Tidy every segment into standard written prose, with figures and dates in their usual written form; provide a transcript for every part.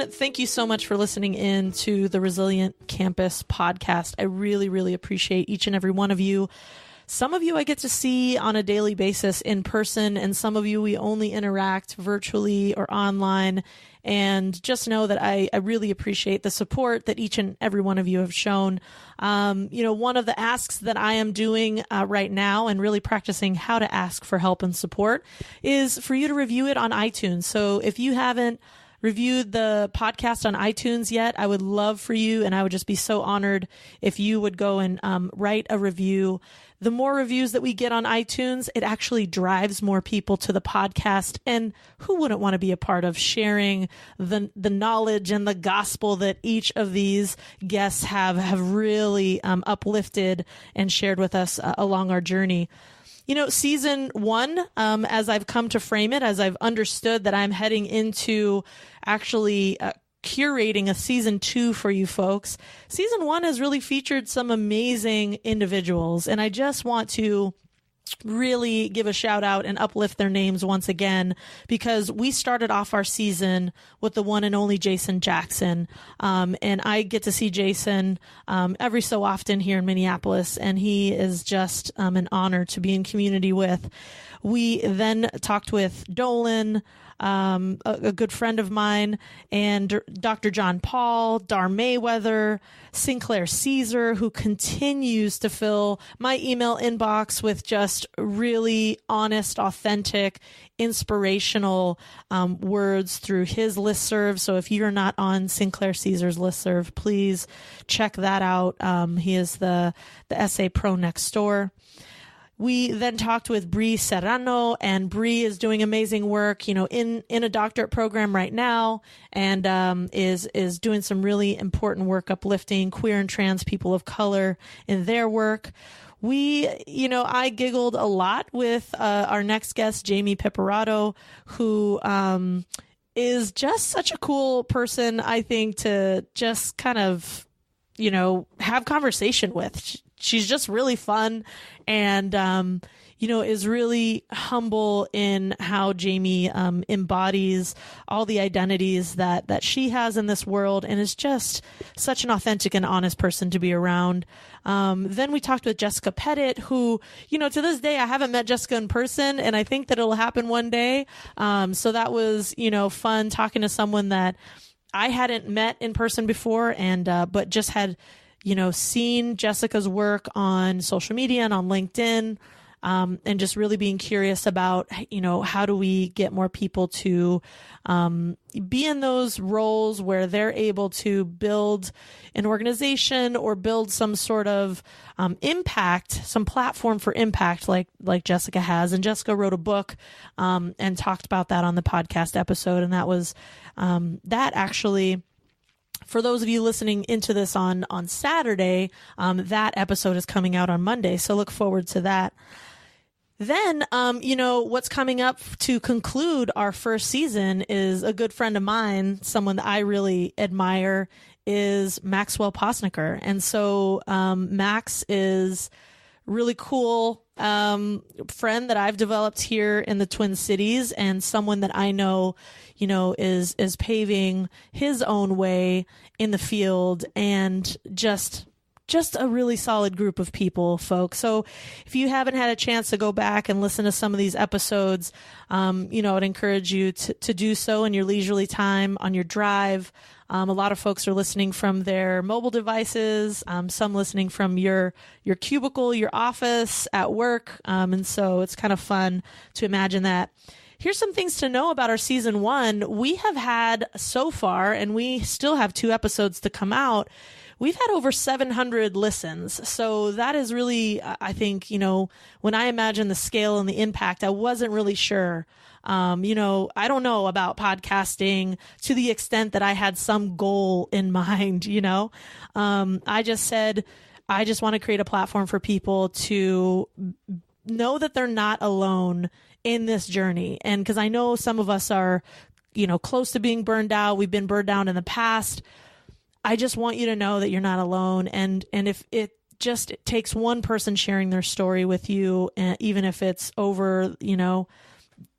everyone. Thank you so much for listening in to the Resilient Campus podcast. I really, really appreciate each and every one of you. Some of you I get to see on a daily basis in person, and some of you we only interact virtually or online. And just know that I really appreciate the support that each and every one of you have shown. One of the asks that I am doing right now and really practicing how to ask for help and support is for you to review it on iTunes. So if you haven't reviewed the podcast on iTunes yet, I would love for you, and I would just be so honored if you would go and write a review. The more reviews that we get on iTunes, it actually drives more people to the podcast. And who wouldn't want to be a part of sharing the knowledge and the gospel that each of these guests have really uplifted and shared with us along our journey? You know, season 1, as I've come to frame it, as I've understood that I'm heading into actually curating a season 2 for you folks. Season 1 has really featured some amazing individuals, and I just want to really give a shout out and uplift their names once again, because we started off our season with the one and only Jason Jackson. And I get to see Jason every so often here in Minneapolis, and he is just an honor to be in community with. We then talked with Dolan, a good friend of mine, and Dr. John Paul, Dar Mayweather, Sinclair Caesar, who continues to fill my email inbox with just really honest, authentic, inspirational words through his listserv. So if you're not on Sinclair Caesar's listserv, please check that out. He is the SA Pro next door. We then talked with Bree Serrano, and Bree is doing amazing work, you know, in a doctorate program right now, and is doing some really important work uplifting queer and trans people of color in their work. I giggled a lot with our next guest, Jamie Piperato, who is just such a cool person, I think, to just kind of, have conversation with. She's just really fun and, is really humble in how Jamie embodies all the identities that she has in this world, and is just such an authentic and honest person to be around. Then we talked with Jessica Pettit, who, to this day, I haven't met Jessica in person, and I think that it'll happen one day. So that was, fun talking to someone that I hadn't met in person before, and but just had seen Jessica's work on social media and on LinkedIn, and just really being curious about, how do we get more people to be in those roles where they're able to build an organization or build some sort of impact, some platform for impact like Jessica has. And Jessica wrote a book and talked about that on the podcast episode. And that was that actually... For those of you listening into this on Saturday, that episode is coming out on Monday. So look forward to that. Then, what's coming up to conclude our first season is a good friend of mine, someone that I really admire, is Maxwell Posnicker. And so Max is really cool friend that I've developed here in the Twin Cities, and someone that I know, is paving his own way in the field, and just a really solid group of people, folks. So if you haven't had a chance to go back and listen to some of these episodes, I'd encourage you to do so in your leisurely time on your drive. A lot of folks are listening from their mobile devices, some listening from your cubicle, your office, at work. And so it's kind of fun to imagine that. Here's some things to know about our season 1. We have had so far, and we still have 2 episodes to come out, we've had over 700 listens. So that is really, I think, when I imagine the scale and the impact, I wasn't really sure. I don't know about podcasting to the extent that I had some goal in mind, I just said, I just want to create a platform for people to know that they're not alone in this journey. And because I know some of us are, close to being burned out. We've been burned out in the past. I just want you to know that you're not alone. And if it takes one person sharing their story with you, even if it's over,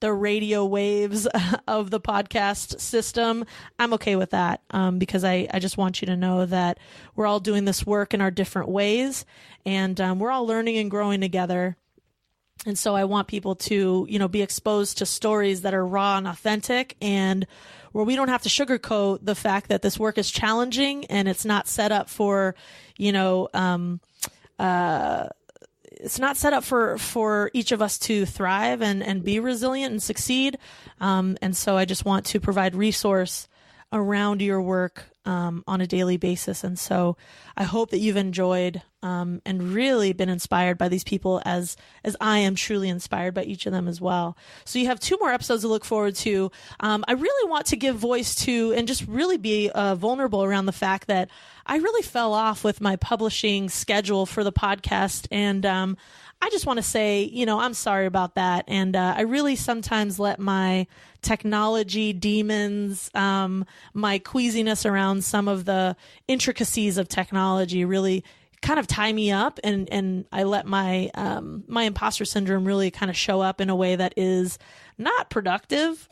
the radio waves of the podcast system, I'm okay with that, because I just want you to know that we're all doing this work in our different ways, and we're all learning and growing together. And so I want people to, be exposed to stories that are raw and authentic, and where we don't have to sugarcoat the fact that this work is challenging and it's not set up for, it's not set up for each of us to thrive and be resilient and succeed. And so I just want to provide resource around your work on a daily basis. And so I hope that you've enjoyed and really been inspired by these people as I am truly inspired by each of them as well. So you have 2 more episodes to look forward to. I really want to give voice to and just really be vulnerable around the fact that I really fell off with my publishing schedule for the podcast. And I just want to say, I'm sorry about that. And I really sometimes let my technology demons, my queasiness around some of the intricacies of technology really kind of tie me up, and I let my my imposter syndrome really kind of show up in a way that is not productive.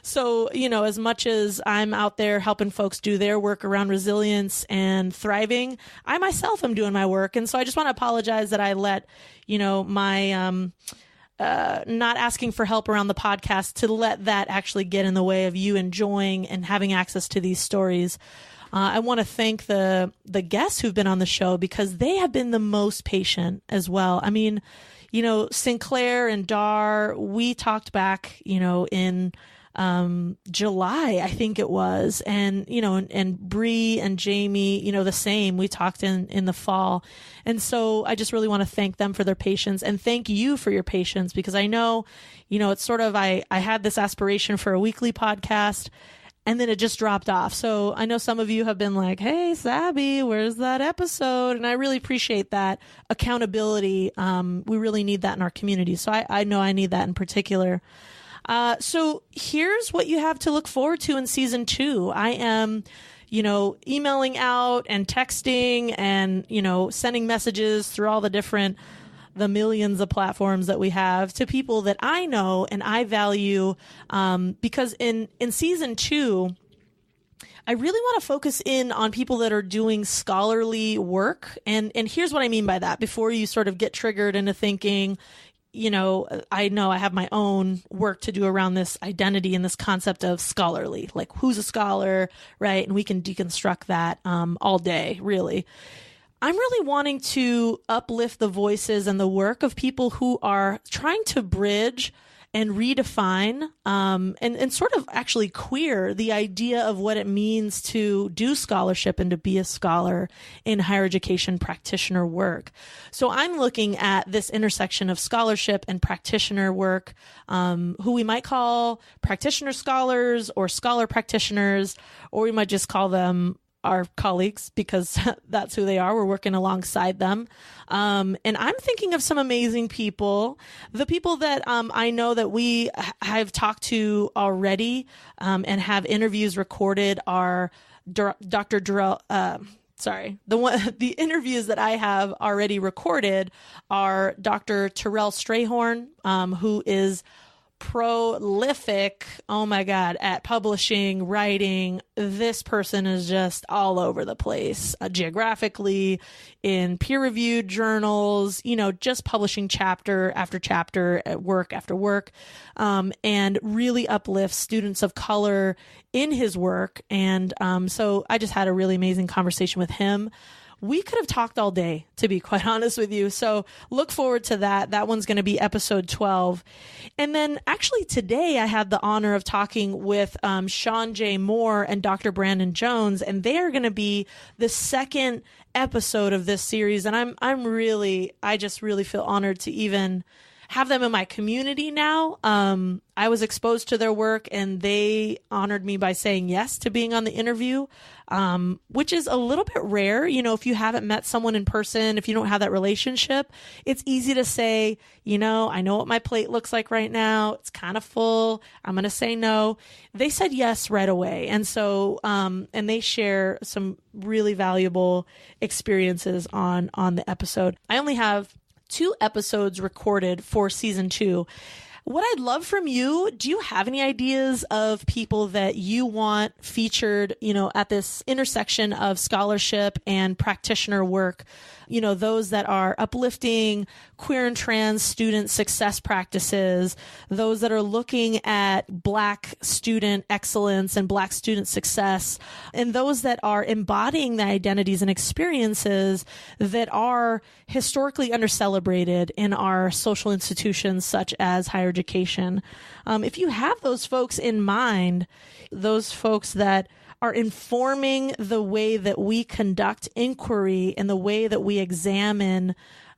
So, as much as I'm out there helping folks do their work around resilience and thriving, I myself am doing my work. And so I just want to apologize that I let, my not asking for help around the podcast to let that actually get in the way of you enjoying and having access to these stories. I want to thank the guests who've been on the show, because they have been the most patient as well. I mean, Sinclair and Dar, we talked back, in July, I think it was, and and Bree and Jamie, the same. We talked in the fall, and so I just really want to thank them for their patience, and thank you for your patience, because I know, it's sort of I had this aspiration for a weekly podcast, and then it just dropped off. So I know some of you have been like, hey, Sabby, where's that episode? And I really appreciate that accountability. We really need that in our community. So I know I need that in particular. So here's what you have to look forward to in season 2. I am, emailing out and texting and, sending messages through all the millions of platforms that we have to people that I know and I value, because in season 2, I really want to focus in on people that are doing scholarly work. And here's what I mean by that, before you sort of get triggered into thinking, I know I have my own work to do around this identity and this concept of scholarly, like who's a scholar, right? And we can deconstruct that all day, really. I'm really wanting to uplift the voices and the work of people who are trying to bridge and redefine and sort of actually queer the idea of what it means to do scholarship and to be a scholar in higher education practitioner work. So I'm looking at this intersection of scholarship and practitioner work, who we might call practitioner scholars or scholar practitioners, or we might just call them our colleagues, because that's who they are. We're working alongside them. And I'm thinking of some amazing people. The people that I know that we have talked to already and have interviews recorded are Dr. Durrell. The interviews that I have already recorded are Dr. Terrell Strayhorn, who is prolific, oh my God, at publishing, writing. This person is just all over the place, geographically, in peer-reviewed journals, just publishing chapter after chapter, work after work, and really uplifts students of color in his work. And so I just had a really amazing conversation with him. We could have talked all day, to be quite honest with you. So look forward to that. That one's going to be episode 12. And then actually today I had the honor of talking with Sean J. Moore and Dr. Brandon Jones, and they are going to be the second episode of this series. And I just really feel honored to even have them in my community now. I was exposed to their work and they honored me by saying yes to being on the interview, which is a little bit rare. If you haven't met someone in person, if you don't have that relationship, it's easy to say, I know what my plate looks like right now. It's kind of full. I'm going to say no. They said yes right away. And so, and they share some really valuable experiences on the episode. I only have 2 episodes recorded for season 2. What I'd love from you, do you have any ideas of people that you want featured, at this intersection of scholarship and practitioner work? Those that are uplifting queer and trans student success practices, those that are looking at Black student excellence and Black student success, and those that are embodying the identities and experiences that are historically undercelebrated in our social institutions such as higher education. If you have those folks in mind, those folks that are informing the way that we conduct inquiry and the way that we examine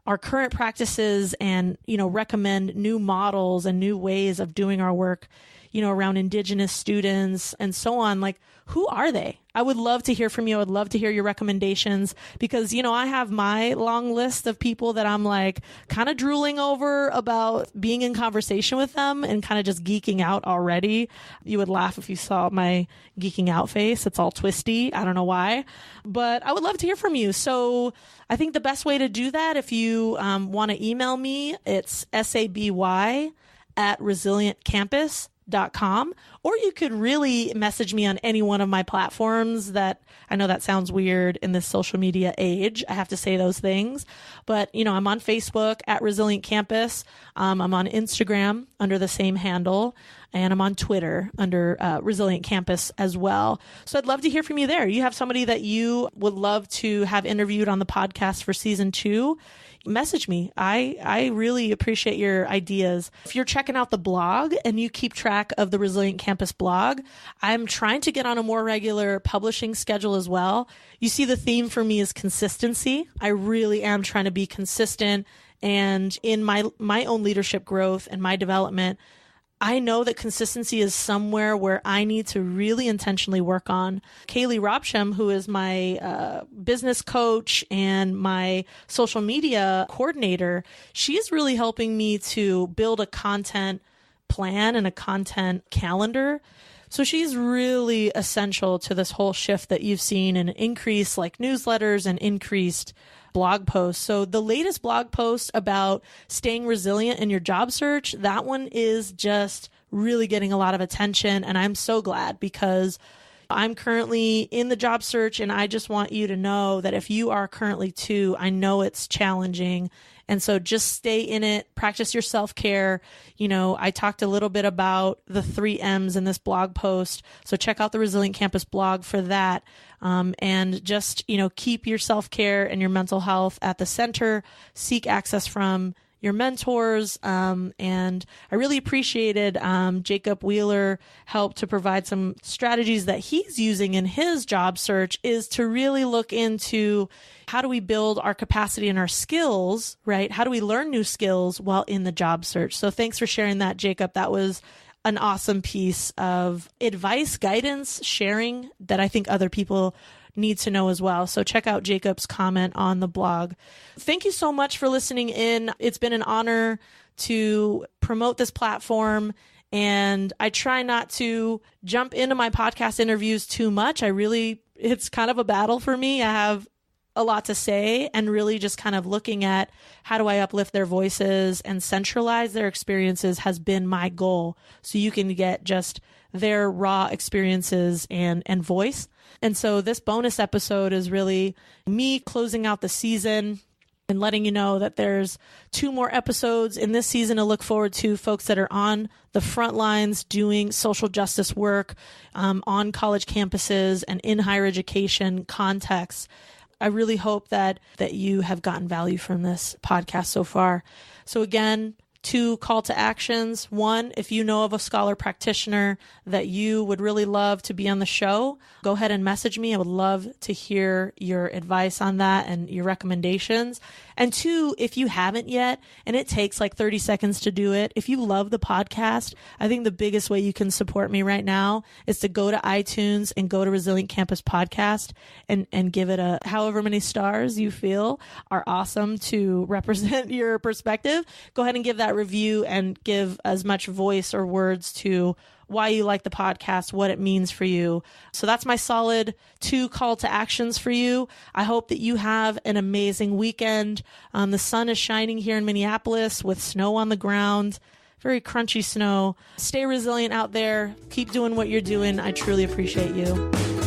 our current practices and, recommend new models and new ways of doing our work, around Indigenous students and so on. Like, who are they? I would love to hear from you. I would love to hear your recommendations because, I have my long list of people that I'm like kind of drooling over about being in conversation with them and kind of just geeking out already. You would laugh if you saw my geeking out face. It's all twisty. I don't know why, but I would love to hear from you. So I think the best way to do that, if you want to email me, it's saby@resilientcampus.com, or you could really message me on any one of my platforms. That I know that sounds weird in this social media age. I have to say those things, but I'm on Facebook at Resilient Campus. I'm on Instagram under the same handle, and I'm on Twitter under Resilient Campus as well. So I'd love to hear from you there. You have somebody that you would love to have interviewed on the podcast for season 2. Message me. I really appreciate your ideas. If you're checking out the blog and you keep track of the Resilient Campus blog, I'm trying to get on a more regular publishing schedule as well. You see, the theme for me is consistency. I really am trying to be consistent, and in my own leadership growth and my development, I know that consistency is somewhere where I need to really intentionally work on. Kaylee Robsham, who is my business coach and my social media coordinator, she's really helping me to build a content plan and a content calendar. So she's really essential to this whole shift that you've seen in increased newsletters and increased blog posts. So the latest blog post about staying resilient in your job search, that one is just really getting a lot of attention. And I'm so glad because I'm currently in the job search, and I just want you to know that if you are currently too, I know it's challenging. And so just stay in it, practice your self-care. I talked a little bit about the 3 M's in this blog post. So check out the Resilient Campus blog for that. And just, keep your self-care and your mental health at the center, seek access from your mentors. And I really appreciated Jacob Wheeler helped to provide some strategies that he's using in his job search, is to really look into how do we build our capacity and our skills, right? How do we learn new skills while in the job search? So thanks for sharing that, Jacob. That was an awesome piece of advice, guidance, sharing that I think other people need to know as well. So check out Jacob's comment on the blog. Thank you so much for listening in. It's been an honor to promote this platform, and I try not to jump into my podcast interviews too much. It's kind of a battle for me. I have a lot to say, and really just kind of looking at how do I uplift their voices and centralize their experiences has been my goal. So you can get just their raw experiences and voice. And so this bonus episode is really me closing out the season and letting you know that there's 2 more episodes in this season to look forward to, folks that are on the front lines doing social justice work on college campuses and in higher education contexts. I really hope that you have gotten value from this podcast so far. So again, 2 call to actions. 1, if you know of a scholar practitioner that you would really love to be on the show, go ahead and message me. I would love to hear your advice on that and your recommendations. And 2, if you haven't yet, and it takes 30 seconds to do it, if you love the podcast, I think the biggest way you can support me right now is to go to iTunes and go to Resilient Campus Podcast and give it a however many stars you feel are awesome to represent your perspective. Go ahead and give that review and give as much voice or words to why you like the podcast, what it means for you. So that's my solid 2 call to actions for you. I hope that you have an amazing weekend. The sun is shining here in Minneapolis with snow on the ground. very crunchy snow. Stay resilient out there. Keep doing what you're doing. I truly appreciate you.